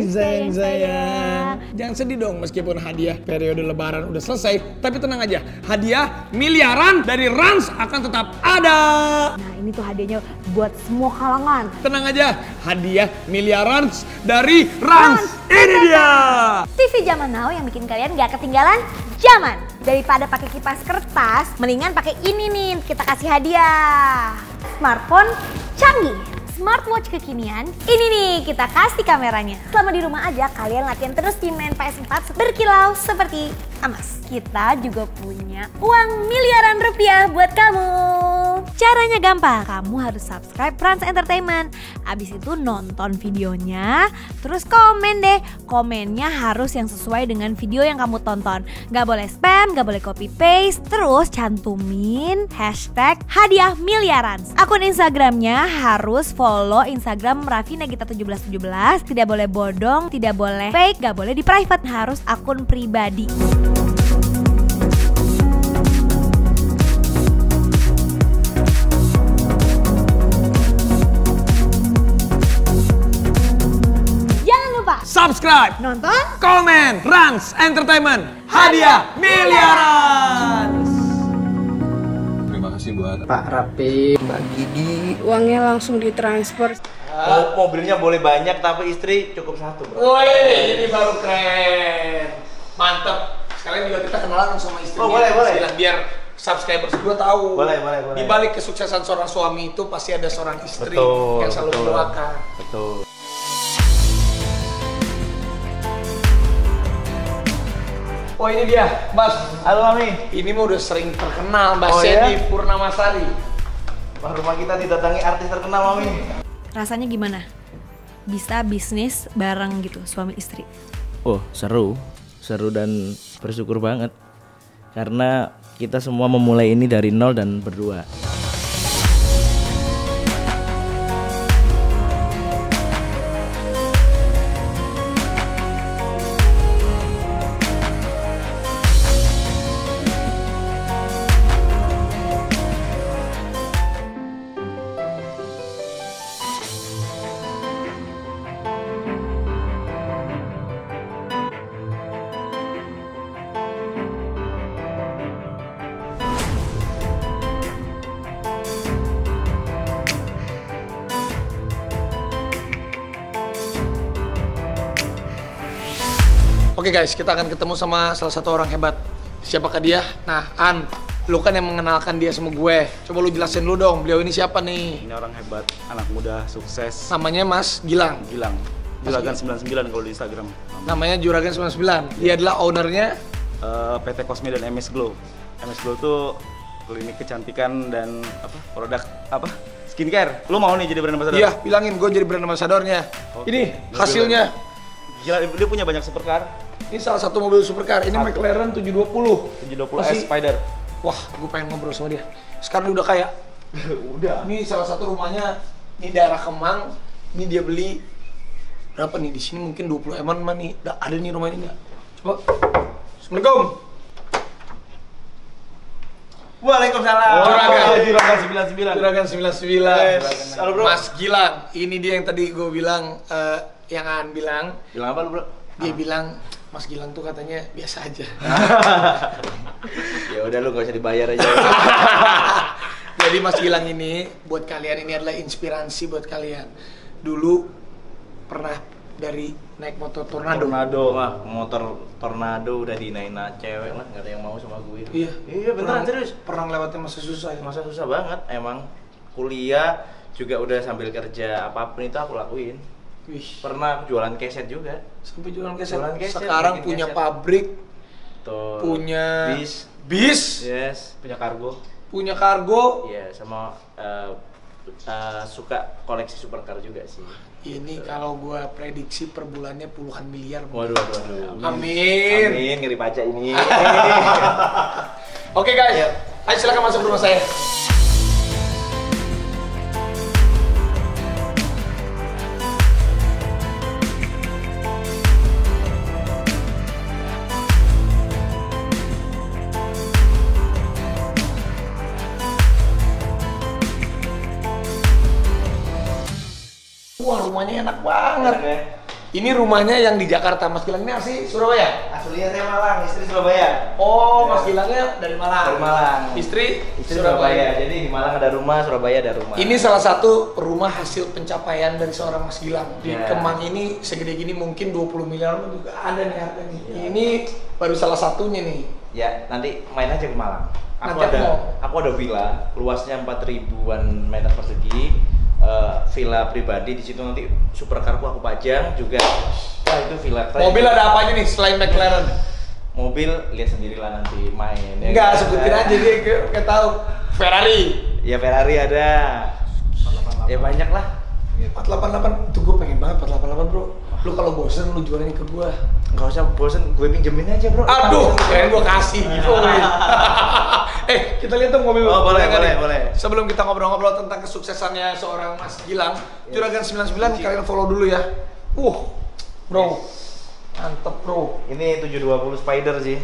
sayang. Jangan sedih dong meskipun hadiah periode lebaran udah selesai. Tapi tenang aja, hadiah miliaran dari Rans akan tetap ada. Nah ini tuh hadiahnya buat semua kalangan. Tenang aja, hadiah miliaran dari Rans. Ini dia. TV zaman now yang bikin kalian gak ketinggalan zaman. Daripada pakai kipas kertas, mendingan pakai ini nih, kita kasih hadiah. Smartphone canggih. Smartwatch kekinian, ini nih kita kasih kameranya. Selama di rumah aja kalian latihan terus di main PS4 berkilau seperti emas. Kita juga punya uang miliaran rupiah buat kamu. Caranya gampang, kamu harus subscribe Rans Entertainment. Abis itu nonton videonya, terus komen deh. Komennya harus yang sesuai dengan video yang kamu tonton. Gak boleh spam, gak boleh copy paste. Terus cantumin hashtag hadiah miliaran. Akun Instagramnya harus follow Instagram Raffi Nagita 1717. Tidak boleh bodong, tidak boleh fake, gak boleh di private, harus akun pribadi. Jangan lupa Subscribe, nonton, komen, Rans Entertainment, hadiah miliaran. Terima kasih buat Pak Rapi, Mbak Gidi, uangnya langsung ditransfer. Mobilnya boleh banyak tapi istri cukup satu, bro. Woi, ini baru keren. Mantep. Sekalian juga kita kenalan sama istrinya. Oh, boleh. Biar subscribers juga tahu. Boleh. Di balik kesuksesan seorang suami itu pasti ada seorang istri Betul, yang selalu mendoakan. Betul. Oh ini dia, Mas. Halo Mami. Ini mah udah sering terkenal, Mbak Oh, Sedi ya? Purnamasari. Wah, rumah kita didatangi artis terkenal, Mami. rasanya gimana? Bisa bisnis bareng gitu suami istri. Oh seru dan bersyukur banget karena kita semua memulai ini dari nol dan berdua. Oke guys, kita akan ketemu sama salah satu orang hebat. Siapakah dia? Nah, An, lu kan yang mengenalkan dia sama gue. Coba lu jelasin dulu dong, beliau ini siapa nih? Ini orang hebat, anak muda, sukses. Namanya Mas Gilang. Juragan 99 kalau di Instagram. Namanya Juragan 99. Dia adalah ownernya PT Cosme dan MS Glow. MS Glow tuh klinik kecantikan dan produk skincare. Lu mau nih jadi brand ambassador? Iya, bilangin gue jadi brand ambassadornya. Oke. Ini hasilnya. Gila, dia punya banyak supercar. Ini salah satu mobil supercar. Ini McLaren 720. 720S Spider. Wah, gue pengen ngobrol sama dia. Sekarang dia udah kaya. Udah. Ini salah satu rumahnya di daerah Kemang. Ini dia beli berapa nih? Di sini mungkin 20 eman mah nih. Ada nih rumah ini nggak? Coba. Assalamualaikum. Waalaikumsalam. Juragan 99. Juragan 99. Halo, bro. Mas Gilang. Ini dia yang tadi gue bilang, yang Aan bilang. Bilang apa lu, bro? Dia bilang, Mas Gilang tuh katanya biasa aja. Ya udah lu gak usah dibayar aja. Jadi Mas Gilang ini buat kalian ini adalah inspirasi buat kalian. Dulu pernah dari naik motor Tornado. Wah, motor Tornado udah dinain cewek lah, nggak ada yang mau sama gue. Iya beneran serius. Pernah ngelewatin masa susah ya. Masa susah banget emang. Kuliah juga udah sambil kerja, apapun itu aku lakuin. Wih, Pernah jualan keset juga. sampai jualan keset. Jualan keset, Sekarang bikin punya keset. pabrik, Tuh. punya bis. Yes, punya kargo. punya kargo. Iya, sama suka koleksi supercar juga sih. Ini kalau gua prediksi per bulannya puluhan miliar. Waduh. Amin. Amin, ngeri pajak ini. Oke guys, ayo silakan masuk ke rumah saya. Wah, rumahnya enak banget. Ini rumahnya yang di Jakarta, Mas Gilang ini asli Surabaya? Aslinya saya Malang, istri Surabaya. Oh, Mas Gilangnya dari Malang? Dari Malang. Istri Surabaya. Jadi di Malang ada rumah, Surabaya ada rumah. Ini salah satu rumah hasil pencapaian dari seorang Mas Gilang. Di Ya. Kemang ini segede gini mungkin 20 miliar juga ada nih harganya. Ya. Ini baru salah satunya nih. Ya, nanti main aja ke Malang. Nanti aku mau. Aku ada villa, luasnya 4.000-an meter persegi. Villa pribadi di situ, nanti supercarku aku pajang juga. Wah, itu villa keren. Mobil ada apa aja nih selain McLaren? Mobil lihat sendirilah nanti main. Ya Enggak, kan? sebutin aja dia kayak tahu. Ferrari. Ya Ferrari ada. Ya banyak lah. 488 itu gue pengen banget 488 bro. Lu kalau bosen lu jualin ke gua. Nggak usah bosen, gue pinjemin aja bro. Aduh, keren gua kasih gitu. Kita lihat dong mobil. Oh, boleh, nggak nih? boleh. Sebelum kita ngobrol-ngobrol tentang kesuksesannya seorang Mas Gilang, Juragan 99 kalian follow dulu ya. Bro. Mantep bro. Ini 720 Spider sih.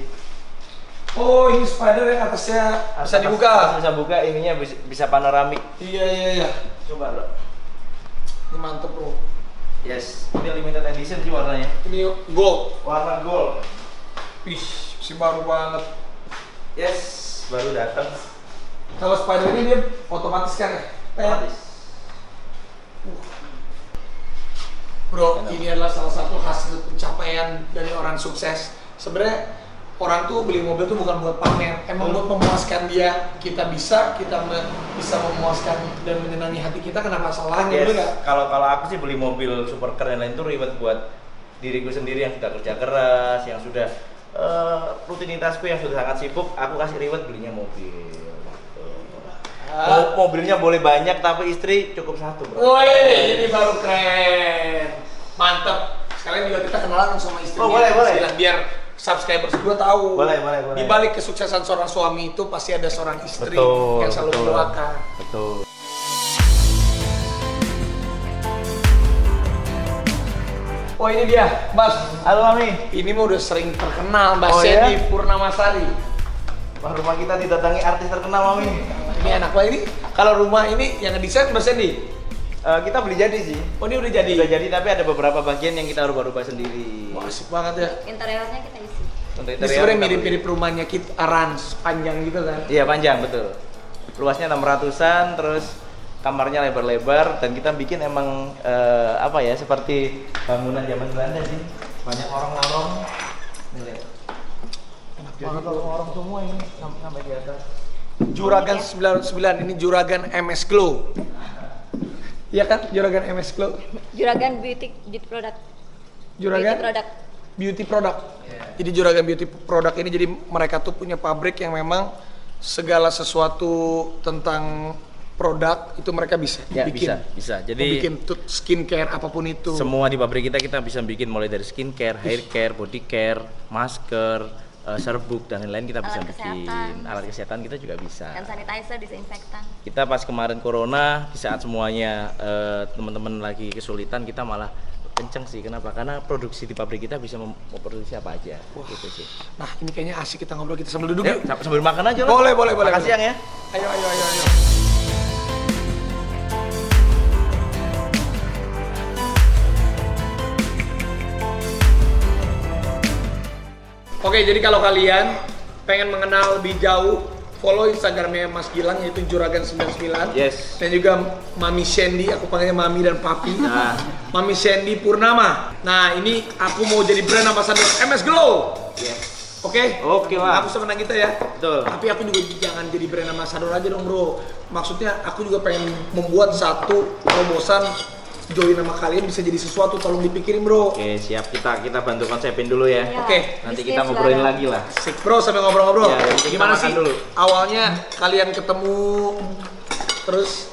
Oh, ini spider yang atasnya bisa dibuka. Atas bisa buka, ininya bisa panoramik. Iya. Coba bro. Ini mantep bro. Yes, ini limited edition sih warnanya. Ini gold. Warna gold. Ih, si baru banget. Yes, baru datang. Kalau spider ini dia otomatis kan ya? Otomatis. Bro, ini adalah salah satu hasil pencapaian dari orang sukses. Sebenarnya orang tuh beli mobil tuh bukan buat pamer, emang buat memuaskan dia. Kita bisa memuaskan dan menyenangi hati kita. Kenapa salahnya? Yes. Bener nggak? Kalau aku sih beli mobil supercar dan lain itu ribet buat diriku sendiri yang sudah kerja keras, yang sudah rutinitasku yang sudah sangat sibuk. Aku kasih ribet belinya mobil. Mobilnya boleh banyak tapi istri cukup satu bro. Woi, ini baru keren, mantep. Sekalian juga kita kenalan sama istrinya. Oh, boleh. Biar subscribers gue tahu. Boleh. Di balik kesuksesan seorang suami itu pasti ada seorang istri Betul, yang selalu betul. mendoakan. Betul. Oh ini dia, Mas. Halo Mami. Ini mah udah sering terkenal, Mbak Oh, Sandy ya? Purnamasari. Rumah kita didatangi artis terkenal Mami. Ini anak lah ini. Kalau rumah ini yang ngedesain Mbak Sandy. Kita beli jadi sih. Oh ini udah jadi. Udah jadi tapi ada beberapa bagian yang kita rubah-rubah sendiri. Wah, asik banget ya. Interiornya kita isi. Untuk Ini interior sebenarnya kita mirip-mirip beli. rumahnya kita Rans panjang gitu kan. Iya panjang betul. Luasnya 600-an, terus kamarnya lebar-lebar dan kita bikin emang apa ya seperti bangunan zaman Belanda sih. Banyak lorong-lorong. Nih lihat. Jadi lorong-lorong semua ini sampai di atas. Juragan 99 ini Juragan MS Glow. Iya kan? Juragan MS Glow. Juragan beauty product. Juragan Beauty product. beauty product. Jadi Juragan beauty product ini jadi mereka tuh punya pabrik yang memang segala sesuatu tentang produk itu mereka bisa Ya bikin. bisa. Mau Jadi bikin tuh skincare apapun itu. semua di pabrik kita bisa bikin mulai dari skincare, hair care, body care, masker, serbuk dan lain-lain kita bisa Alat bikin. kesehatan. Alat kesehatan kita juga bisa. Dan sanitizer, disinfektan. Kita pas kemarin corona di saat semuanya teman-teman lagi kesulitan kita malah kenceng sih. Kenapa? Karena produksi di pabrik kita bisa memproduksi apa aja. Gitu sih. Nah, ini kayaknya asik kita ngobrol, kita sambil duduk Yuk, yuk. sambil makan aja lah. Boleh. Makan siang ya. Ayo. Oke, jadi kalau kalian pengen mengenal lebih jauh, follow Instagramnya Mas Gilang yaitu Juragan99. Yes. Dan juga Mami Sandy, aku panggilnya Mami dan Papi. Nah. Mami Sandy Purnama. Nah, ini aku mau jadi brand ambassador MS Glow. Yes. Oke? Oke, Mas. Aku senang kita ya. Betul. Tapi aku juga jangan jadi brand ambassador aja dong, bro. Maksudnya aku juga pengen membuat satu terobosan join nama kalian bisa jadi sesuatu, tolong dipikirin, bro. Oke, siap, kita bantu konsepin dulu ya. Ya, Oke. Nanti bisnis kita ngobrolin bareng. lagi lah. Sik, bro, sambil ngobrol-ngobrol. Ya, kita Gimana makan sih dulu. awalnya kalian ketemu, terus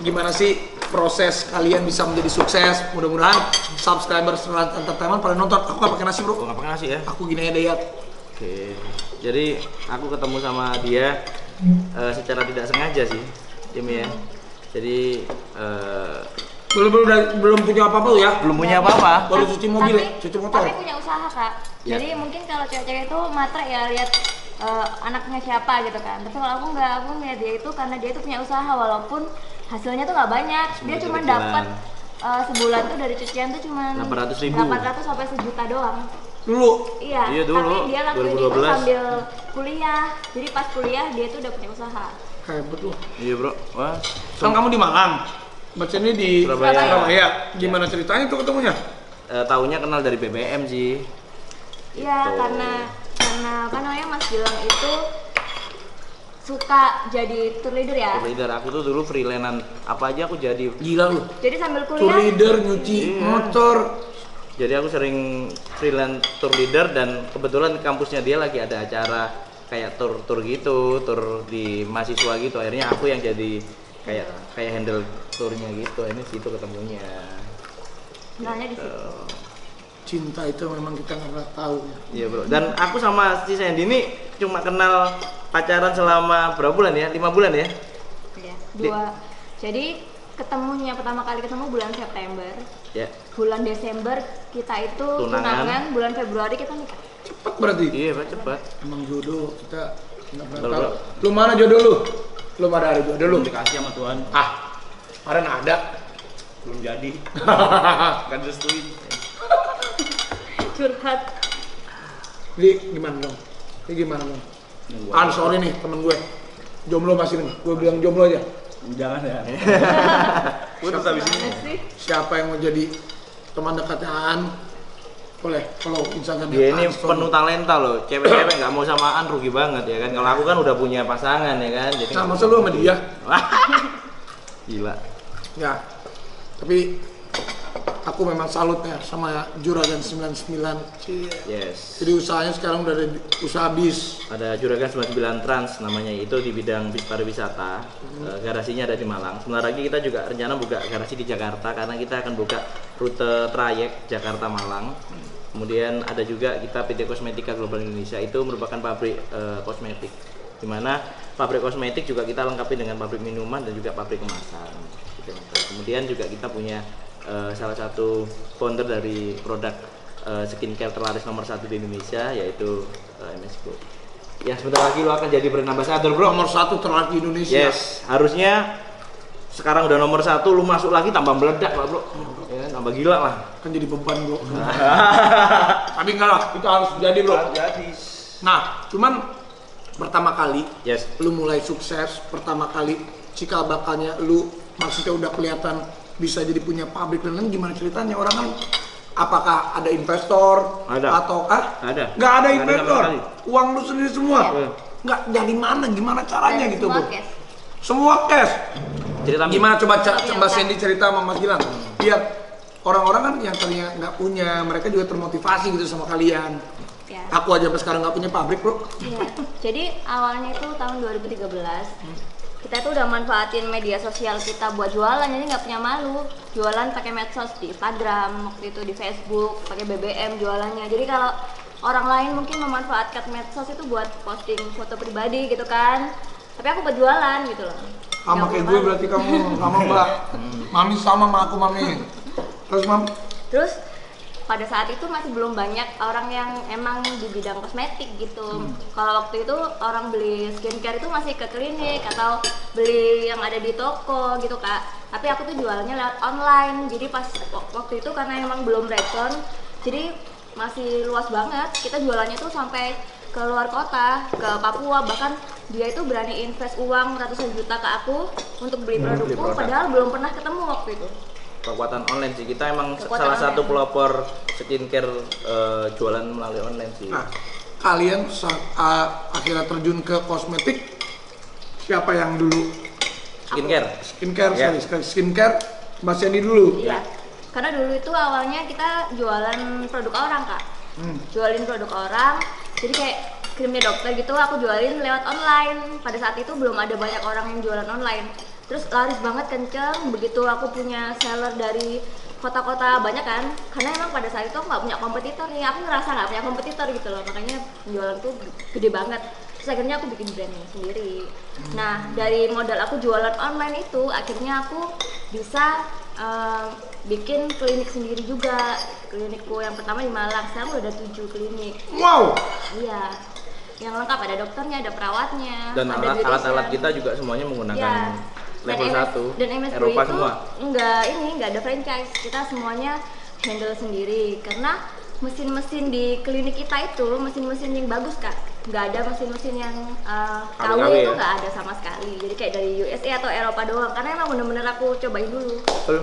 gimana sih proses kalian bisa menjadi sukses? Mudah-mudahan subscriber Rans Entertainment pada nonton. Aku gak pakai nasi, bro. Nggak pakai nasi ya. Aku gini aja deh ya. Oke. Jadi aku ketemu sama dia secara tidak sengaja sih, Tim ya. Jadi Belum punya apa-apa lo ya? belum punya apa-apa. Baru cuci mobil ya? Cuci motor. Tapi punya usaha, Kak. Ya. Jadi mungkin kalau cewek-cewek itu matre ya lihat anaknya siapa gitu kan. Tapi kalau aku nggak, aku ngeliat dia itu karena dia itu punya usaha walaupun hasilnya tuh nggak banyak. Dia Cuma cuma kecilan. dapat sebulan tuh dari cucian tuh cuma 800.000. 800 sampai 1 juta doang. Dulu. Iya, Iya, dulu, tapi dia lakuin itu 2012. sambil kuliah. Jadi pas kuliah dia tuh udah punya usaha. Hebat lu. Iya bro, wah Kan kamu di Malang. Mbak ini di Surabaya. Surabaya. Gimana ceritanya tuh ketemunya? taunya kenal dari BBM sih. Iya, Gitu. karena apa namanya Mas Gilang itu suka jadi tour leader ya. Tour leader, aku tuh dulu freelance apa aja aku jadi. Gila lu. Jadi sambil Tour kuliah leader, nyuci Iya. motor. Jadi aku sering freelance tour leader dan kebetulan di kampusnya dia lagi ada acara kayak tour gitu, tour di mahasiswa gitu. Akhirnya aku yang jadi kayak handle tournya gitu. Ini situ ketemunya. kenalnya di situ. Cinta itu memang kita nggak pernah tahu ya. Iya bro. Dan aku sama si Sandy ini cuma kenal pacaran selama berapa bulan ya? 5 bulan ya? Iya, 2. Jadi ketemunya pertama kali ketemu bulan September. Ya. Bulan Desember kita itu Tunangan. tunangan, bulan Februari kita nikah. Cepet berarti. Iya bro, cepat. Emang jodoh kita nggak pernah Betul, tahu. bro. Lu mana jodoh lu? Lu pada ada jodoh lu? Dikasih sama Tuhan. Ah, kemarin ada. Belum jadi. Kan restuin. Curhat. Li, gimana dong? Ini gimana dong? Sorry nih temen gue. Jomblo masih nih. Gue bilang jomblo aja. Jangan ya. Putus habis ini. Mana sih? Siapa yang mau jadi teman dekatnya Aan? Boleh follow Instagram Dia ini penuh talenta loh. Cewek-cewek nggak mau samaan rugi banget ya kan. Kalau aku kan udah punya pasangan ya kan. Jadi Nah, nggak masa lu sama dia? Gila. Ya. Tapi aku memang salut ya sama Juragan 99. Yes. Jadi usahanya sekarang udah ada usaha bis. Ada Juragan 99 Trans namanya, itu di bidang bis pariwisata. Garasinya ada di Malang. Sebentar lagi kita juga rencana buka garasi di Jakarta karena kita akan buka rute trayek Jakarta Malang. Kemudian ada juga kita PT Kosmetika Global Indonesia, itu merupakan pabrik kosmetik. Di mana pabrik kosmetik juga kita lengkapi dengan pabrik minuman dan juga pabrik kemasan. Gitu. Kemudian juga kita punya salah satu founder dari produk skincare terlaris nomor 1 di Indonesia, yaitu MS Glow. Ya sebentar lagi lo akan jadi brand ambassador bro. Nomor 1 terlaki Indonesia. Yes, harusnya sekarang udah nomor 1, lu masuk lagi tambah meledak lah bro. Ya, tambah gila lah. Kan jadi beban bro. Tapi enggak lah, kita harus jadi bro. Jadi. Nah, cuman pertama kali Yes. lu mulai sukses, pertama kali cikal bakalnya lu maksudnya udah kelihatan bisa jadi punya pabrik dan lain, gimana ceritanya? Orang kan apakah ada investor Ada. atau Ada. nggak ada Nggak ada investor, sama sekali. uang lu sendiri semua, Iya. nggak dari mana, gimana caranya Dan gitu semua bro? cash. Semua cash. Cerita Mi. Gimana coba Tapi Mbak yang Sandy cerita sama Mas Gilang, biar orang-orang kan yang tadinya nggak punya, mereka juga termotivasi gitu sama kalian. Ya. Aku aja sampai sekarang nggak punya pabrik bro. Iya. Jadi awalnya itu tahun 2013 kita tuh udah manfaatin media sosial kita buat jualan, jadi nggak punya malu. Jualan pakai medsos di Instagram, waktu itu di Facebook, pakai BBM jualannya. Jadi kalau orang lain mungkin memanfaatkan medsos itu buat posting foto pribadi gitu kan, tapi aku buat jualan gitu loh. Sama Nggak kayak punya gue malu. berarti kamu sama Mbak. Mami sama aku Mami. Terus Mam, Terus pada saat itu masih belum banyak orang yang emang di bidang kosmetik gitu. Kalau waktu itu orang beli skincare itu masih ke klinik atau beli yang ada di toko gitu kak. Tapi aku tuh jualnya lewat online. Jadi pas waktu itu karena emang belum respon, jadi masih luas banget. Kita jualannya tuh sampai ke luar kota, ke Papua, bahkan dia itu berani invest uang ratusan juta ke aku untuk beli produkku, produk. padahal belum pernah ketemu waktu itu. Kekuatan online sih, kita emang Kekuatan salah satu online. pelopor skincare jualan melalui online sih. nah kalian akhirnya terjun ke kosmetik, siapa yang dulu? Skincare. Skincare, Ya. sorry, skincare Mbak Sandy dulu. Iya. Karena dulu itu awalnya kita jualan produk orang kak. Jualin produk orang. Jadi kayak krimnya dokter gitu aku jualin lewat online. Pada saat itu belum ada banyak orang yang jualan online. Terus laris banget kenceng. Begitu aku punya seller dari kota-kota banyak kan. Karena emang pada saat itu aku nggak punya kompetitor nih. Aku ngerasa nggak punya kompetitor gitu loh. Makanya penjualan tuh gede banget. Terus akhirnya aku bikin brandnya sendiri. Nah dari modal aku jualan online itu akhirnya aku bisa bikin klinik sendiri juga. Klinikku yang pertama di Malang, sekarang udah ada 7 klinik. Wow, Iya, yang lengkap, ada dokternya, ada perawatnya, Dan ada alat-alat beautician. kita juga semuanya menggunakan Iya. level 1. Dan MS Blue Eropa itu semua. nggak ada franchise. Kita semuanya handle sendiri karena mesin-mesin di klinik kita itu mesin-mesin yang bagus Kak. Nggak ada mesin-mesin yang KW KW itu ya? nggak ada sama sekali. Jadi kayak dari USA atau Eropa doang. Karena emang bener-bener aku cobain dulu. Betul.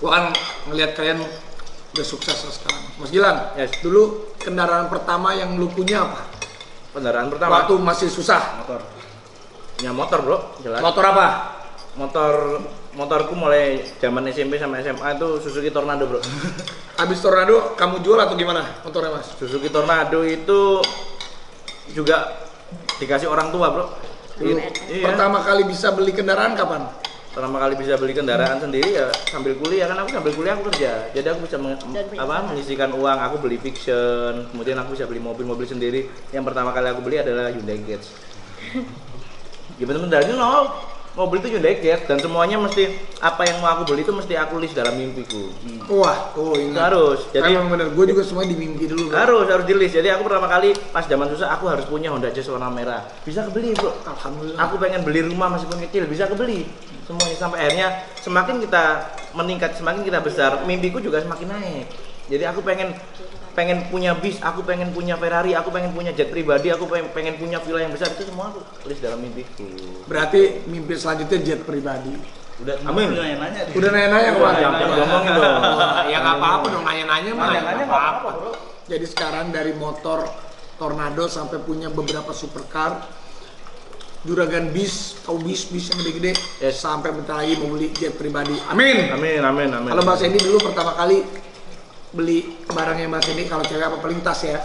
Gua kan ngelihat kalian udah sukses lah sekarang. Mas Gilang, Yes. dulu kendaraan pertama yang lu punya apa? Kendaraan pertama. Waktu masih susah. Motor. Ya motor bro, jelas. Motor apa? Motorku mulai zaman SMP sama SMA itu Suzuki Tornado bro. Habis Tornado kamu jual atau gimana motornya Mas? Suzuki Tornado itu juga dikasih orang tua bro. Dulu Iya. pertama kali bisa beli kendaraan kapan? Pertama kali bisa beli kendaraan sendiri ya sambil kuliah, kan aku sambil kuliah aku kerja. Jadi aku bisa menyisihkan uang, aku beli fiction, kemudian aku bisa beli mobil-mobil sendiri. Yang pertama kali aku beli adalah Hyundai Getz. Ya bener-bener dari nol. Mobil itu Hyundai Getz dan semuanya mesti apa yang mau aku beli itu mesti aku list dalam mimpiku. Wah, ini Harus. Jadi emang bener, gue juga semuanya di mimpi dulu. Bro. harus di list. Jadi aku pertama kali pas zaman susah aku harus punya Honda Jazz warna merah. Bisa kebeli, Bro. Alhamdulillah. Aku pengen beli rumah meskipun kecil, bisa kebeli. Semuanya sampai akhirnya semakin kita meningkat, semakin kita besar, mimpiku juga semakin naik. Jadi aku pengen punya bis, aku pengen punya Ferrari, aku pengen punya jet pribadi, aku pengen punya villa yang besar, itu semua aku tulis dalam mimpiku. Berarti mimpi selanjutnya jet pribadi. Udah Amin. nanya-nanya. Udah nanya-nanya kemarin. Jangan ngomongin dong. Ya nggak apa-apa dong, nanya-nanya mah. Nanya-nanya Nggak apa-apa. Jadi sekarang dari motor Tornado sampai punya beberapa supercar, juragan bis, tahu bis yang gede-gede, Yes. sampai bentar lagi mau beli jet pribadi. Amin. Amin. Kalau Mbak Sandy dulu pertama kali beli barangnya Mbak Sandy, kalau cewek apa paling tas ya?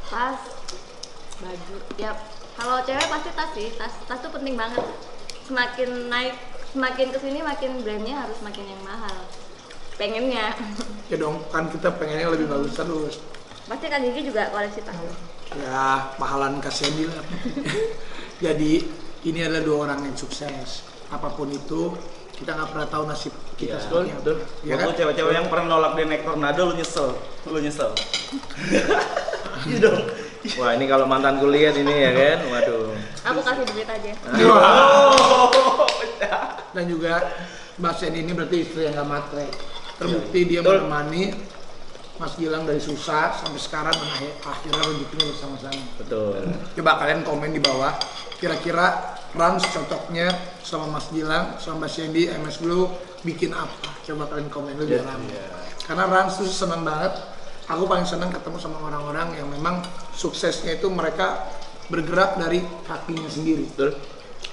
Tas, baju, ya kalau cewek pasti tas sih, tas tuh penting banget. Semakin naik, semakin kesini makin brandnya harus makin yang mahal. Pengennya. Ya dong, kan kita pengennya lebih bagus terus. Pasti Kak Gigi juga koleksi tas. Ya, pahalan Kak Sandy lah. Jadi ini adalah dua orang yang sukses. Apapun itu, kita nggak pernah tahu nasib kita Betul, seperti apa. betul. Ya kan? Waktu cewek-cewek yang pernah nolak dia naik Tornado lu nyesel. Iya dong. Wah, ini kalau mantanku lihat ini ya kan. Waduh. Aku kasih duit aja. Dan juga Mbak Sandy ini berarti istri yang gak matre. Terbukti dia Betul. menemani Mas Gilang dari susah sampai sekarang dan akhirnya rezekinya bersama-sama. Betul. Coba kalian komen di bawah, kira-kira Rans cocoknya sama Mas Gilang, sama Mbak Sandy, MS Blue bikin apa? Coba kalian komen dulu di dalam. Karena Rans tuh senang banget. Aku paling senang ketemu sama orang-orang yang memang suksesnya itu mereka bergerak dari kakinya sendiri. Betul.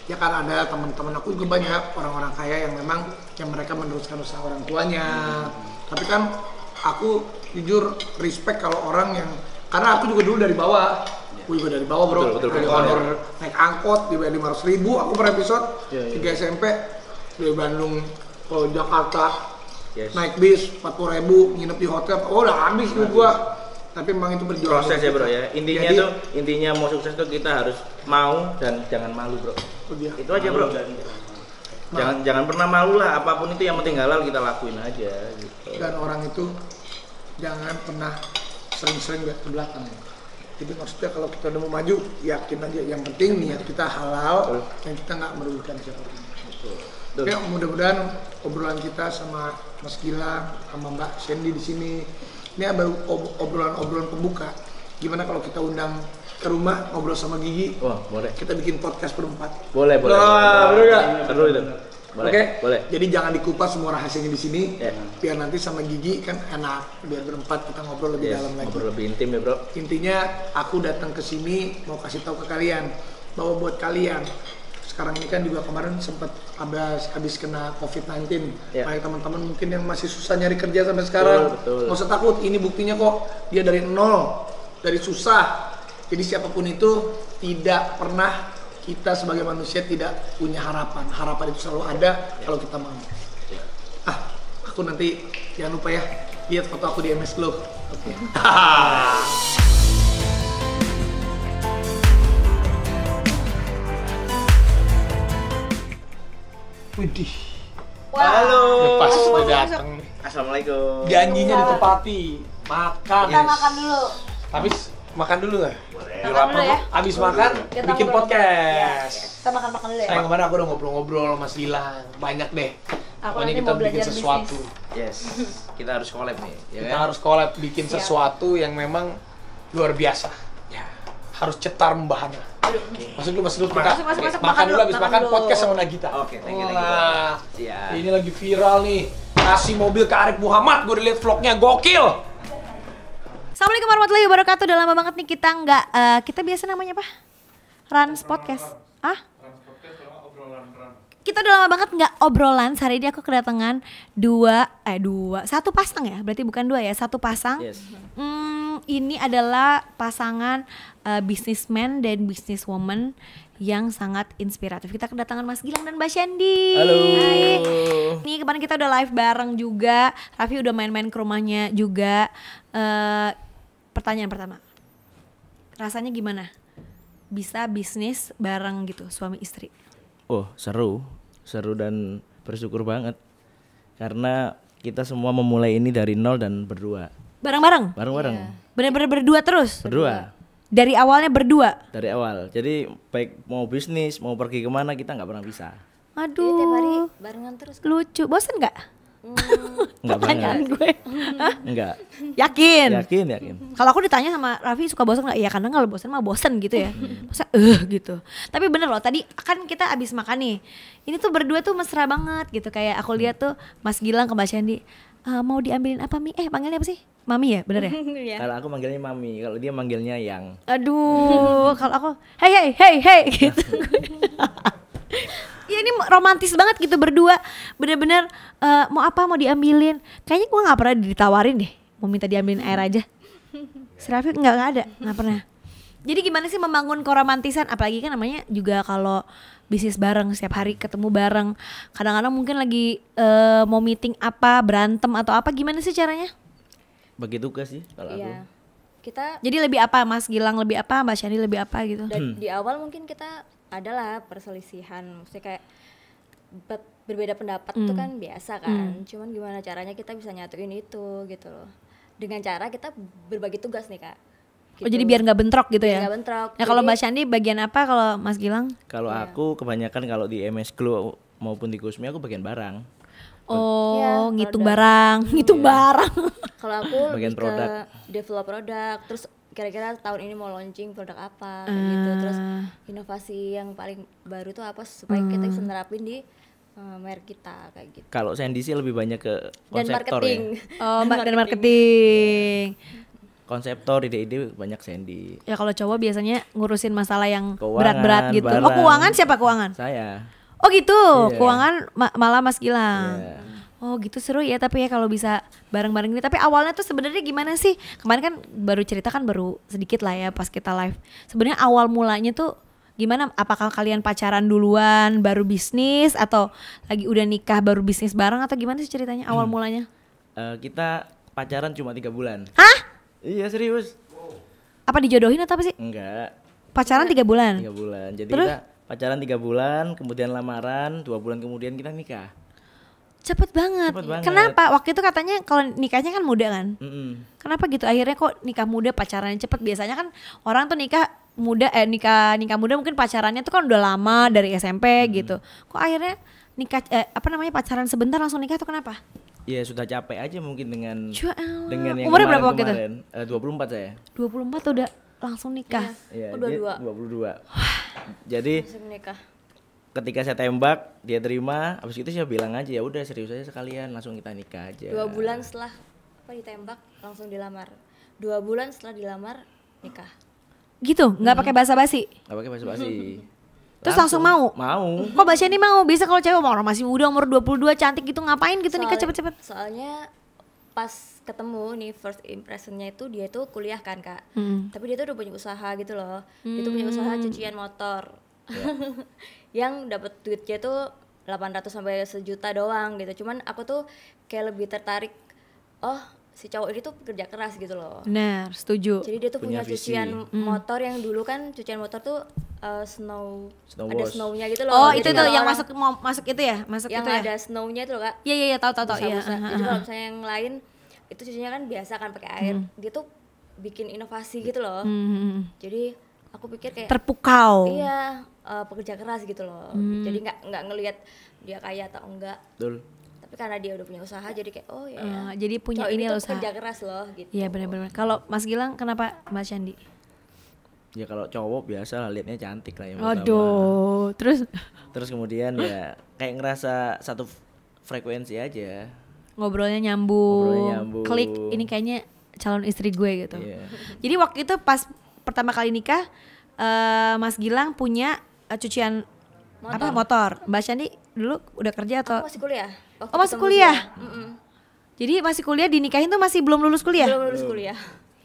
Ya kan ada teman-teman aku juga banyak orang-orang kaya yang memang yang mereka meneruskan usaha orang tuanya. Tapi kan aku jujur respect kalau orang yang, karena aku juga dulu dari bawah. Aku juga dari bawah bro. Betul, Dari honor naik angkot di 500.000 aku per episode. Iya. 3 SMP dari Bandung ke Jakarta. Yes. Naik bis 40.000, nginep di hotel. Oh udah habis duit gua. Tapi memang itu berjuang. Proses ya bro ya. Intinya Jadi, tuh, intinya mau sukses tuh kita harus mau dan jangan malu bro. dia. Itu aja bro. Jangan pernah malu lah. Apapun itu yang penting halal kita lakuin aja. Gitu. Dan orang itu jangan pernah sering-sering lihat ke belakang. Jadi maksudnya kalau kita udah mau maju, yakin aja. Yang penting niat kita halal dan kita nggak merugikan siapapun. Oke, mudah-mudahan obrolan kita sama Mas Gilang, sama Mbak Sandy di sini, ini baru obrolan pembuka. Gimana kalau kita undang ke rumah ngobrol sama Gigi? Wah, boleh. Kita bikin podcast berempat. Boleh. Wah, bener nggak? Seru itu. Boleh. Oke, Boleh. jadi jangan dikupas semua rahasianya di sini. Ya. Biar nanti sama Gigi kan enak. Biar berempat kita ngobrol lebih Yes, dalam lagi. ngobrol lebih intim ya bro. Intinya aku datang ke sini mau kasih tahu ke kalian bahwa buat kalian sekarang ini kan juga kemarin sempat habis kena COVID-19. Ya. Banyak teman-teman mungkin yang masih susah nyari kerja sampai sekarang. Betul. Nggak usah takut, ini buktinya kok dia dari nol, dari susah. Jadi siapapun itu tidak pernah kita sebagai manusia tidak punya harapan. Harapan itu selalu ada kalau kita mau. Aku nanti jangan lupa ya lihat foto aku di MS Glow. Oke. Widih. Halo. Pas udah datang. Assalamualaikum. Janjinya ditepati. Makan. Kita makan dulu. Tapi Makan dulu nggak? Makan dulu ya. Abis makan, Kita bikin ngobrol. podcast. Ya, kita makan-makan dulu ya. Sayang kemarin aku udah ngobrol-ngobrol sama Mas Gilang. Banyak deh. Aku Pokoknya nanti kita mau bikin belajar sesuatu. Yes. Kita harus collab nih, ya Kita kan? harus collab bikin Siap. sesuatu yang memang luar biasa. Ya. Harus cetar membahana. Masuk dulu, Masuk, masuk, makan dulu, abis makan makan dulu. podcast sama Nagita. Oke, thank you, Wah, Siap. ini lagi viral nih. Kasih mobil ke Arif Muhammad, gue udah liat vlognya, gokil. Assalamualaikum warahmatullahi wabarakatuh. Udah lama banget nih kita nggak, kita biasa namanya apa? Rans Podcast. Kita udah lama banget nggak obrolan. Hari ini aku kedatangan satu pasang ya, berarti bukan dua ya, satu pasang. Yes. Ini adalah pasangan businessman dan businesswoman yang sangat inspiratif. Kita kedatangan Mas Gilang dan Mbak Shandy. Halo. Hai. Nih kemarin kita udah live bareng juga. Raffi udah main-main ke rumahnya juga. Pertanyaan pertama, rasanya gimana? Bisa bisnis bareng gitu, suami istri? Oh, seru dan bersyukur banget karena kita semua memulai ini dari nol dan berdua. Bareng-bareng? Bareng-bareng. Bener-bener berdua terus? Berdua. Dari awalnya berdua? Dari awal. Jadi baik mau bisnis, mau pergi kemana kita nggak pernah bisa. Aduh, tiap hari barengan terus kan? lucu. Bosen nggak? Enggak Pertanyaan banget. gue. Enggak. Yakin? Yakin. Kalau aku ditanya sama Raffi suka bosen nggak? Iya, karena kalau bosen mah bosen gitu ya. Masa gitu. Tapi bener loh, tadi kan kita abis makan nih. Ini tuh berdua tuh mesra banget gitu. Kayak aku lihat tuh Mas Gilang ke Mbak Shandy, mau diambilin apa Mi? Panggilnya apa sih? Mami ya, bener ya? Iya. Kalau aku manggilnya mami, kalau dia manggilnya yang. Aduh, kalau aku hey gitu. Ya ini romantis banget gitu berdua. Bener-bener mau apa mau diambilin. Kayaknya gua nggak pernah ditawarin deh. Mau minta diambilin air aja. Si Raffi nggak ada, nggak pernah. Jadi gimana sih membangun keromantisan? Apalagi kan namanya juga kalau bisnis bareng, setiap hari ketemu bareng. Kadang-kadang mungkin lagi mau meeting apa, berantem atau apa. Gimana sih caranya? Bagi tugas sih kalau aku. Iya. Kita Jadi lebih apa Mas Gilang lebih apa, Mbak Shandy lebih apa gitu? di awal mungkin kita adalah perselisihan, maksudnya kayak berbeda pendapat itu kan biasa kan. Cuman gimana caranya kita bisa nyatuin itu gitu loh. Dengan cara kita berbagi tugas nih Kak. Oh jadi biar nggak bentrok gitu Biar ya? nggak bentrok. Ya kalau Jadi- Mbak Shandy bagian apa, kalau Mas Gilang? Kalau aku kebanyakan kalau di MS Glow maupun di Kusmi aku bagian barang. Oh, Iya, ngitung produk. barang, ngitung barang. Kalau aku Bagian lebih ke produk. develop produk, terus kira-kira tahun ini mau launching produk apa kayak gitu, terus inovasi yang paling baru tuh apa supaya kita bisa nerapin di merek kita kayak gitu. Kalau Sandy sih lebih banyak ke Dan konseptor marketing. ya. Oh, Mbak dan marketing. Konseptor, ide-ide banyak Sandy. Ya kalau cowok biasanya ngurusin masalah yang Keuangan, berat-berat gitu. Oh, barang. keuangan siapa keuangan? Saya. Oh gitu, Iya. keuangan malah Mas Gilang. Iya. Oh gitu, seru ya tapi ya kalau bisa bareng-bareng ini. Tapi awalnya tuh sebenarnya gimana sih? Kemarin kan baru cerita kan baru sedikit lah ya pas kita live. Sebenarnya awal mulanya tuh gimana? Apakah kalian pacaran duluan baru bisnis, atau lagi udah nikah baru bisnis bareng, atau gimana sih ceritanya awal mulanya? Kita pacaran cuma 3 bulan. Hah? Iya serius. Apa dijodohin atau apa sih? Enggak, Pacaran 3 bulan. 3 bulan. Jadi Terus? kita pacaran 3 bulan, kemudian lamaran, 2 bulan kemudian kita nikah. Cepet banget. Cepet banget. Kenapa? Waktu itu katanya kalau nikahnya kan muda kan? Mm-mm. Kenapa gitu? Akhirnya kok nikah muda pacarannya cepet? Biasanya kan orang tuh nikah muda, nikah muda mungkin pacarannya tuh kan udah lama dari SMP gitu. Kok akhirnya nikah pacaran sebentar langsung nikah tuh kenapa? Ya sudah capek aja mungkin dengan Jualan. yang Umurnya berapa waktu itu? kemarin. 24 saya. 24 udah langsung nikah. Iya, Oh, dia 22. 22. Jadi Langsung menikah. ketika saya tembak, dia terima, habis itu saya bilang aja ya udah serius aja sekalian, langsung kita nikah aja. 2 bulan setelah ditembak langsung dilamar. 2 bulan setelah dilamar nikah. Gitu, nggak pakai basa-basi. Gak pakai basa-basi. Terus langsung mau? Mau. Kok Mbak Shandy mau? Bisa kalau cewek orang masih muda umur 22 cantik gitu ngapain gitu nikah cepet-cepet? Soalnya pas ketemu nih first impressionnya itu dia tuh kuliah kan Kak. Tapi dia tuh udah punya usaha gitu loh. Dia tuh punya usaha cucian motor. Yang dapat duitnya tuh 800 sampai 1 juta doang gitu. Cuman aku tuh kayak lebih tertarik, oh si cowok ini tuh kerja keras gitu loh. Benar, setuju. Jadi dia tuh Punya punya visi. cucian motor yang dulu kan cucian motor tuh Snow ada wash. snownya gitu loh. Oh, Jadi itu tuh kalau yang orang masuk itu ya? Masuk yang itu ya? ada snownya itu loh Kak. Iya, tahu iya. Busa-busa. Jadi kalau misalnya yang lain itu cucinya kan biasa kan pakai air. Dia tuh bikin inovasi gitu loh. Jadi aku pikir kayak Terpukau. iya, pekerja keras gitu loh. Jadi nggak ngelihat dia kaya atau enggak. Betul. Tapi karena dia udah punya usaha jadi kayak oh ya. Jadi punya cowok ini tuh loh usaha. pekerja keras loh gitu. Iya benar-benar. Kalau Mas Gilang kenapa Mas Syandi? Ya kalau cowok biasa lah liatnya cantik lah yang pertama. Aduh, terus Terus kemudian ya kayak ngerasa satu frekuensi aja. ngobrolnya nyambung, Ngobrolnya nyambung. klik, ini kayaknya calon istri gue gitu. Iya. Jadi waktu itu pas pertama kali nikah, Mas Gilang punya cucian motor. Mbak Syandi dulu udah kerja atau? Aku masih kuliah. Waktu Oh masih ketemu kuliah. dia. Jadi masih kuliah, dinikahin tuh masih belum lulus kuliah. Belum lulus kuliah.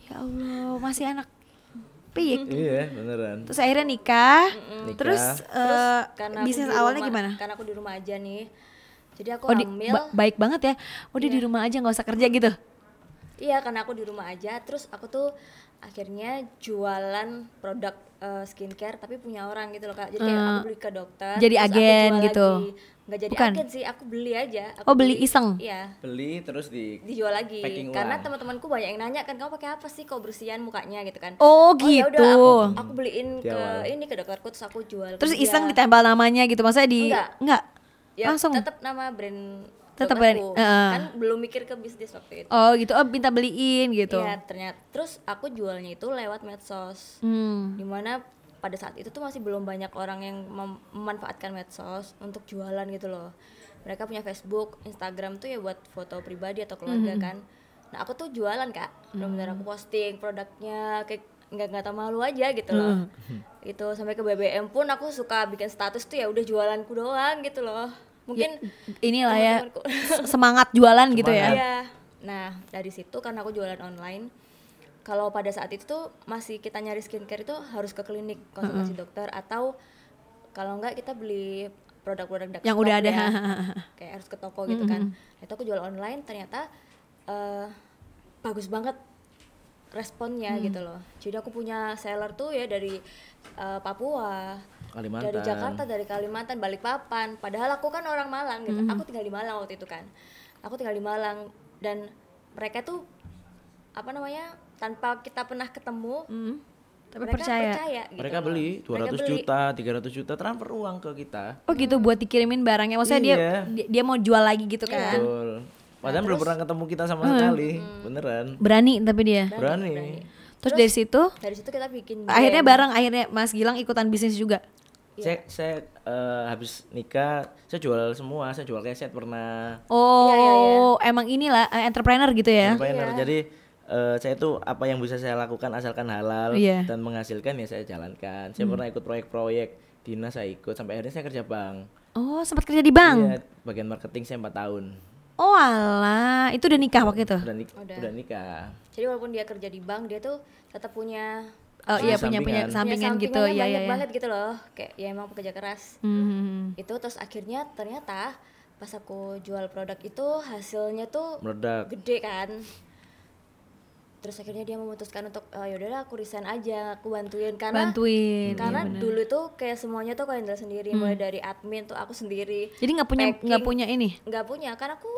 Ya Allah, masih anak piyik. Iya beneran. Terus akhirnya nikah. Nikah. Terus Karena aku bisnis di awalnya rumah- gimana? Karena aku di rumah aja nih. Jadi aku Oh, hamil. baik banget ya. Oh dia di rumah aja nggak usah kerja gitu. Iya, karena aku di rumah aja. Terus aku tuh akhirnya jualan produk skincare tapi punya orang gitu loh Kak. Jadi kayak aku beli ke dokter. Jadi terus aku agen jual gitu. lagi. Nggak jadi Bukan? agen sih, aku beli aja. Aku Oh, beli iseng? Iya. Beli terus Dijual lagi packing karena ulang. teman-temanku banyak yang nanya kan, kamu pakai apa sih kok bersihan mukanya gitu kan. Oh, ya gitu. udah aku beliin Di ke awal. ini ke dokterku terus aku jual. Terus ke dia. iseng ditempel namanya gitu, maksudnya di Enggak. Ya, langsung. tetap nama brand Tetap dokterku. brand, Kan belum mikir ke bisnis waktu itu. Oh gitu, oh minta beliin gitu. Iya, ternyata terus aku jualnya itu lewat medsos. Dimana pada saat itu tuh masih belum banyak orang yang memanfaatkan medsos untuk jualan gitu loh. Mereka punya Facebook, Instagram tuh ya buat foto pribadi atau keluarga kan. Nah aku tuh jualan Kak, benar-benar aku posting produknya kayak nggak tahu malu aja gitu loh. Itu sampai ke BBM pun aku suka bikin status tuh ya udah jualanku doang gitu loh. Mungkin Inilah ya teman-temanku- semangat jualan gitu ya. Iya. Nah, dari situ karena aku jualan online, kalau pada saat itu tuh masih kita nyari skincare itu harus ke klinik konsultasi dokter atau kalau enggak kita beli produk-produk dark Yang stock udah ada. ya. Kayak harus ke toko gitu kan. Itu aku jual online ternyata bagus banget responnya gitu loh. Jadi aku punya seller tuh ya dari Papua, Kalimantan. dari Jakarta, dari Kalimantan, Balikpapan. Padahal aku kan orang Malang gitu. Aku tinggal di Malang waktu itu kan. Aku tinggal di Malang dan mereka tuh apa namanya tanpa kita pernah ketemu, Tapi mereka percaya. gitu Mereka loh. beli Mereka 200 beli. juta, 300 juta transfer uang ke kita. Oh gitu buat dikirimin barangnya, maksudnya Iya. dia mau jual lagi gitu kan. Betul. Padahal belum pernah ketemu kita sama sekali. Beneran. Berani tapi dia. Berani. Terus dari situ Dari situ kita bikin akhirnya brand. akhirnya Mas Gilang ikutan bisnis juga. Saya habis nikah, saya jual semua, saya jual keset pernah. Oh, emang inilah entrepreneur gitu ya. Entrepreneur. Jadi saya tuh apa yang bisa saya lakukan asalkan halal Iya. dan menghasilkan ya saya jalankan. Saya pernah ikut proyek-proyek dinas, saya ikut sampai akhirnya saya kerja bank. Oh, sempat kerja di bank. Iya, bagian marketing saya 4 tahun. Oh alah, itu udah nikah waktu itu. Udah nikah. Jadi walaupun dia kerja di bank, dia tuh tetap punya Oh iya punya Sampingan. sampingan gitu sampingannya ya banyak ya. banget gitu loh. Kayak ya emang pekerja keras. Itu terus akhirnya ternyata pas aku jual produk itu hasilnya tuh Meledak. gede kan. Terus akhirnya dia memutuskan untuk yaudahlah aku resign aja, aku bantuin karena Bantuin. karena iya bener. dulu tuh kayak semuanya tuh Indra sendiri, mulai dari admin tuh aku sendiri. Jadi nggak packing, punya ini. nggak punya karena aku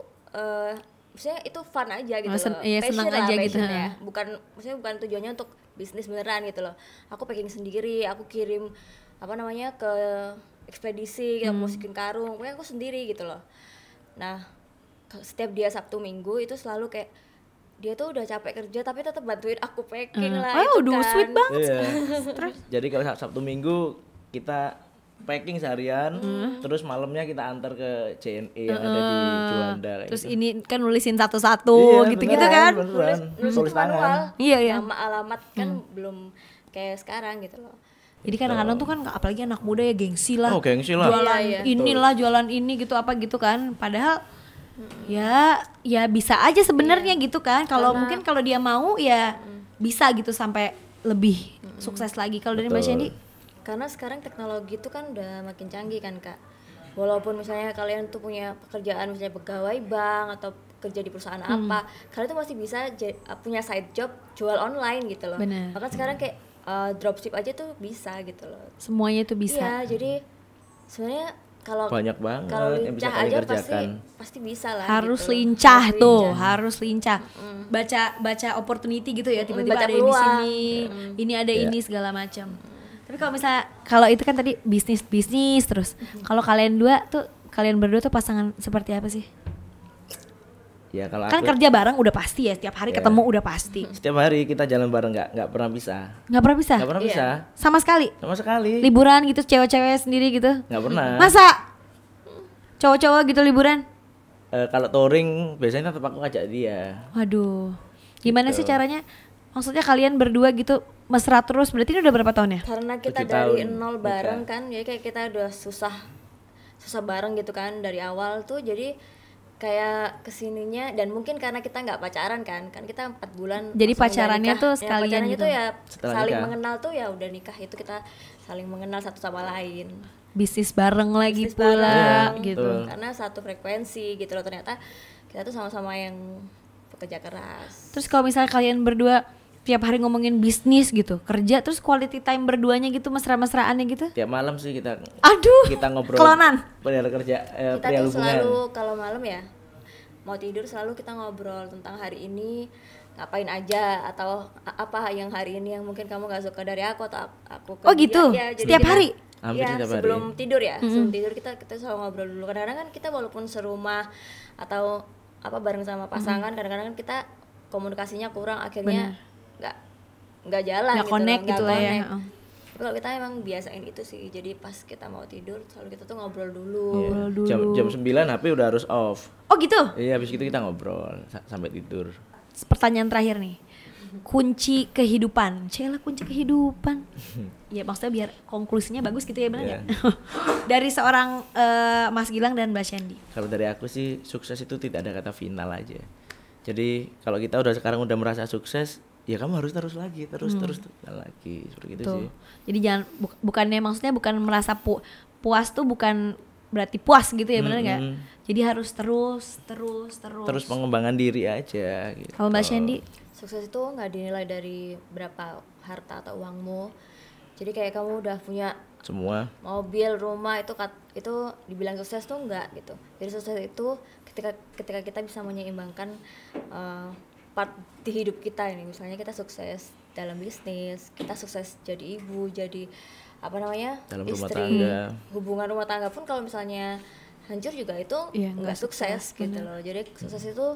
maksudnya itu fun aja gitu Oh, loh, iya, senang passion lah, aja gitu, passion ya. Bukan tujuannya untuk bisnis beneran gitu loh. Aku packing sendiri, aku kirim apa namanya ke ekspedisi, aku masukin karung, pokoknya aku sendiri gitu loh. Nah setiap dia Sabtu Minggu itu selalu kayak dia tuh udah capek kerja tapi tetap bantuin aku packing lah. Oh, itu udah kan. sweet banget. Iya. Jadi kalau Sabtu Minggu kita packing seharian, terus malamnya kita antar ke JNE yang ada di Juanda. kayak Terus gitu. ini kan nulisin satu-satu Iya, gitu-gitu beneran, kan. beneran. Nulis Tulis itu manual. tangan. Iya, iya. Nama alamat kan belum kayak sekarang gitu loh. Jadi kadang-kadang tuh kan apalagi anak muda ya gengsi lah. Oh, gengsi lah. Jualan Iya, iya. inilah, jualan ini gitu apa gitu kan. Padahal ya bisa aja sebenarnya gitu kan. Kalau mungkin kalau dia mau ya bisa gitu sampai lebih sukses lagi. Kalau dari Mbak Betul. Shandy Karena sekarang teknologi itu kan udah makin canggih kan Kak. Walaupun misalnya kalian tuh punya pekerjaan misalnya pegawai bank atau kerja di perusahaan apa, kalian tuh masih bisa punya side job jual online gitu loh. Bener. Bahkan sekarang kayak dropship aja tuh bisa gitu loh. semuanya itu bisa. Iya, jadi sebenarnya kalau banyak banget kalau yang bisa lincah kalian aja kerjakan. pasti bisa lah. Harus gitu. lincah Harus tuh, lincah. harus lincah. Baca opportunity gitu ya, tiba-tiba baca ada yang di peluang. sini, ini ada ini segala macam. Tapi kalau misalnya kalau itu kan tadi bisnis terus. Kalau kalian berdua tuh pasangan seperti apa sih? Ya kalau Kan aku kerja bareng udah pasti ya, setiap hari Ya. ketemu udah pasti. setiap hari kita jalan bareng nggak pernah bisa. Nggak pernah bisa? Nggak pernah bisa. Sama sekali? Sama sekali. Liburan gitu cewek-cewek sendiri gitu? Nggak pernah. Masa? Cowok-cowok gitu liburan? Kalau touring biasanya tetap aku ngajak dia. Waduh, gimana Gitu. sih caranya? Maksudnya kalian berdua gitu mesra terus, berarti ini udah berapa tahun ya? Karena kita 7 dari tahun nol nikah. bareng kan, jadi kayak kita udah susah bareng gitu kan dari awal tuh, jadi kayak kesininya, dan mungkin karena kita nggak pacaran kan kita 4 bulan Jadi langsung udah pacarannya nikah. tuh Ya, sekalian pacarannya gitu? tuh ya Setelah saling nikah. mengenal tuh ya udah nikah itu kita saling mengenal satu sama lain. Bisnis bareng lagi Bisnis pula bareng, gitu. betul. karena satu frekuensi gitu loh, ternyata kita tuh sama-sama yang pekerja keras. Terus kalau misalnya kalian berdua tiap hari ngomongin bisnis gitu, kerja, terus quality time berduanya gitu, mesra-mesraannya gitu? Tiap malam sih kita Aduh, ngobrol kelonan. perihal kerja Kita perihal tuh hubungan. selalu kalau malam ya mau tidur selalu kita ngobrol tentang hari ini ngapain aja, atau apa yang hari ini yang mungkin kamu gak suka dari aku atau aku ke Oh dia. gitu? Ya, jadi Setiap kita- hari? Hampir ya, setiap hari. sebelum tidur ya, sebelum tidur kita selalu ngobrol dulu. Kadang-kadang kan kita walaupun serumah atau apa bareng sama pasangan, kadang-kadang kan kita komunikasinya kurang, akhirnya nggak jalan Nggak gitu connect loh, gitu nggak lah ya. connect. Tapi kalau kita emang biasain itu sih, jadi pas kita mau tidur selalu kita tuh ngobrol dulu. Iya. Jam 9 HP udah harus off. Oh gitu? Iya, habis itu kita ngobrol sampai tidur. Pertanyaan terakhir nih, kunci kehidupan, Cela kunci kehidupan. Ya maksudnya biar konklusinya bagus gitu ya, benar Iya. ya? Dari seorang Mas Gilang dan Mbak Shandy. Kalau dari aku sih sukses itu tidak ada kata final aja. Jadi kalau kita sekarang udah merasa sukses, ya kamu harus terus lagi, terus lagi seperti itu sih. Jadi jangan bukannya maksudnya bukan merasa puas tuh bukan berarti puas gitu ya, benar nggak? Jadi harus terus. Terus pengembangan diri aja gitu. Kalau Mbak Shandy, Sukses itu nggak dinilai dari berapa harta atau uangmu. Jadi kayak kamu udah punya Semua mobil, rumah, itu dibilang sukses tuh enggak gitu. Jadi sukses itu ketika kita bisa menyeimbangkan part di hidup kita ini. Misalnya kita sukses dalam bisnis, kita sukses jadi ibu, jadi apa namanya, dalam rumah istri, tangga. hubungan rumah tangga pun kalau misalnya hancur juga itu Iya, nggak nggak sukses sukses, gitu loh. Jadi sukses itu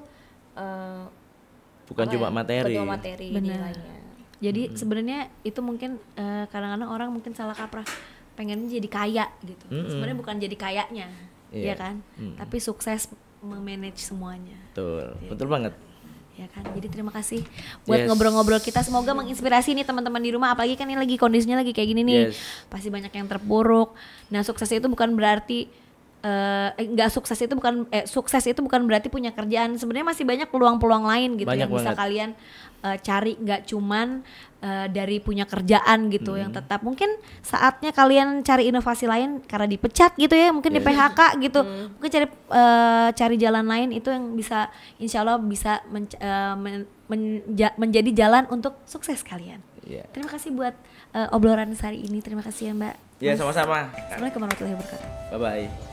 bukan apa cuma ya, materi. bukan cuma materi Benar. nilainya. jadi sebenarnya itu mungkin kadang-kadang orang mungkin salah kaprah, pengennya jadi kaya gitu. Sebenarnya bukan jadi kayanya, ya Iya. kan? Tapi sukses memanage semuanya. Betul, betul banget. Ya kan, jadi terima kasih buat Yes. ngobrol-ngobrol kita, semoga menginspirasi nih teman-teman di rumah, apalagi kan ini lagi kondisinya lagi kayak gini nih. Yes. Pasti banyak yang terpuruk. Nah, sukses itu bukan berarti sukses itu bukan berarti punya kerjaan. Sebenarnya masih banyak peluang-peluang lain gitu Banyak yang bisa banget. kalian cari, nggak cuman dari punya kerjaan gitu yang tetap. Mungkin saatnya kalian cari inovasi lain karena dipecat gitu ya, mungkin di PHK gitu. Mungkin cari jalan lain itu yang bisa, insya Allah bisa menjadi jalan untuk sukses kalian. Iya. Terima kasih buat obrolan hari ini. Terima kasih ya Mbak. Ya, sama-sama. Assalamualaikum warahmatullahi wabarakatuh. Bye bye.